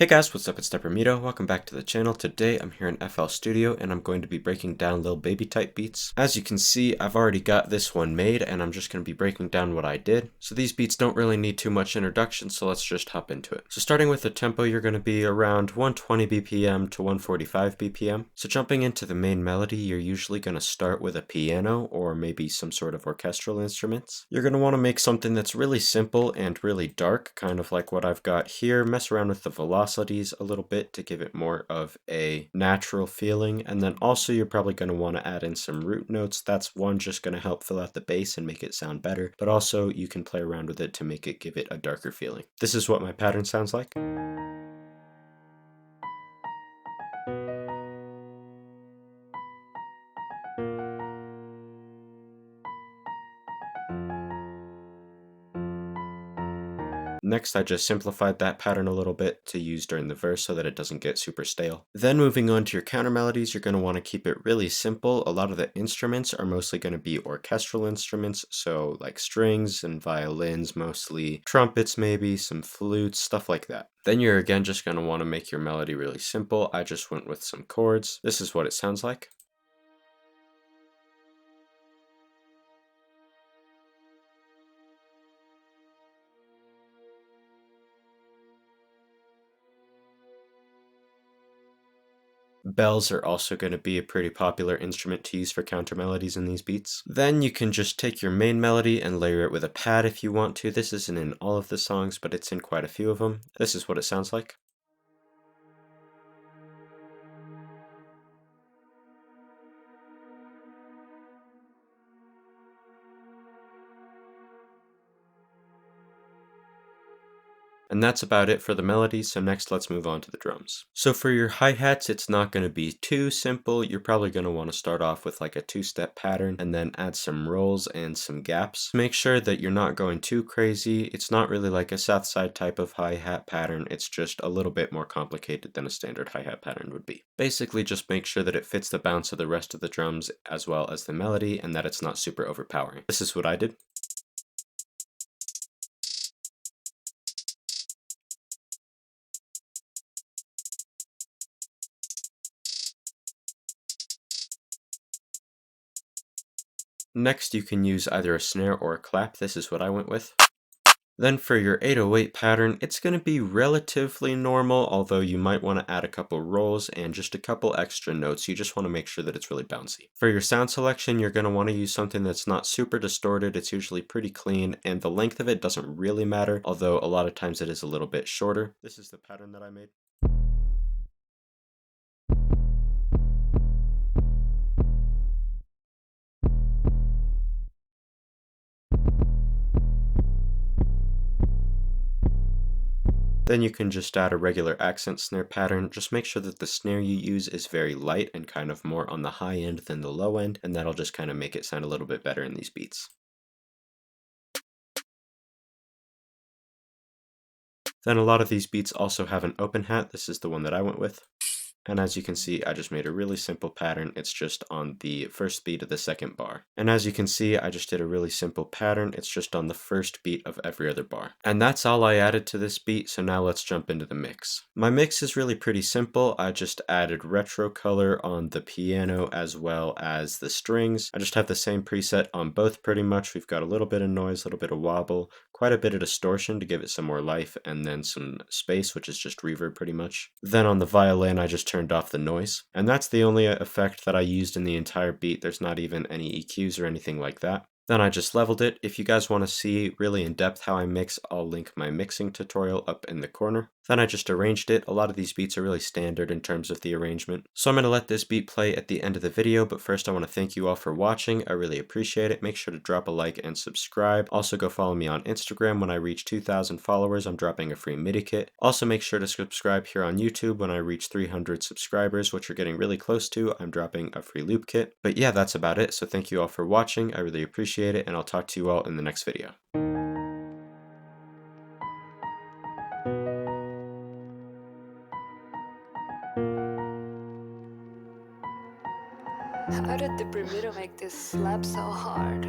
Hey guys, what's up? It's Deprimido. Welcome back to the channel. Today I'm here in FL Studio and I'm going to be breaking down Lil Baby type beats. As you can see, I've already got this one made and I'm just going to be breaking down what I did. So these beats don't really need too much introduction, so let's just hop into it. So starting with the tempo, you're going to be around 120 BPM to 145 BPM. So jumping into the main melody, you're usually going to start with a piano or maybe some sort of orchestral instruments. You're going to want to make something that's really simple and really dark, kind of like what I've got here. Mess around with the velocities a little bit to give it more of a natural feeling, and then also you're probably going to want to add in some root notes. That's one, just going to help fill out the bass and make it sound better, but also you can play around with it to make it give it a darker feeling. This is what my pattern sounds like. Next, I just simplified that pattern a little bit to use during the verse so that it doesn't get super stale. Then moving on to your counter melodies, you're going to want to keep it really simple. A lot of the instruments are mostly going to be orchestral instruments, so like strings and violins, mostly trumpets, maybe some flutes, stuff like that. Then you're again just going to want to make your melody really simple. I just went with some chords. This is what it sounds like. Bells are also going to be a pretty popular instrument to use for counter melodies in these beats. Then you can just take your main melody and layer it with a pad if you want to. This isn't in all of the songs, but it's in quite a few of them. This is what it sounds like. And that's about it for the melody, so next let's move on to the drums. So for your hi-hats, it's not going to be too simple. You're probably going to want to start off with like a two-step pattern and then add some rolls and some gaps. Make sure that you're not going too crazy. It's not really like a southside type of hi-hat pattern. It's just a little bit more complicated than a standard hi-hat pattern would be. Basically, just make sure that it fits the bounce of the rest of the drums as well as the melody and that it's not super overpowering. This is what I did. Next, you can use either a snare or a clap. This is what I went with. Then for your 808 pattern, it's going to be relatively normal, although you might want to add a couple rolls and just a couple extra notes. You just want to make sure that it's really bouncy. For your sound selection, you're going to want to use something that's not super distorted. It's usually pretty clean, and the length of it doesn't really matter, although a lot of times it is a little bit shorter. This is the pattern that I made. Then you can just add a regular accent snare pattern. Just make sure that the snare you use is very light and kind of more on the high end than the low end, and that'll just kind of make it sound a little bit better in these beats. Then a lot of these beats also have an open hat. This is the one that I went with. And as you can see, I just made a really simple pattern. It's just on the first beat of the second bar. And as you can see, I just did a really simple pattern. It's just on the first beat of every other bar. And that's all I added to this beat, so now let's jump into the mix. My mix is really pretty simple. I just added retro color on the piano as well as the strings. I just have the same preset on both pretty much. We've got a little bit of noise, a little bit of wobble, quite a bit of distortion to give it some more life, and then some space, which is just reverb pretty much. Then on the violin, I just turned off the noise, and that's the only effect that I used in the entire beat. There's not even any EQs or anything like that. Then I just leveled it. If you guys want to see really in depth how I mix, I'll link my mixing tutorial up in the corner. Then I just arranged it. A lot of these beats are really standard in terms of the arrangement. So I'm going to let this beat play at the end of the video, but first I want to thank you all for watching. I really appreciate it. Make sure to drop a like and subscribe. Also go follow me on Instagram. When I reach 2,000 followers, I'm dropping a free MIDI kit. Also make sure to subscribe here on YouTube. When I reach 300 subscribers, which we're getting really close to, I'm dropping a free loop kit. But yeah, that's about it. So thank you all for watching. I really appreciate it, and I'll talk to you all in the next video. How did Deprimido make this slap so hard?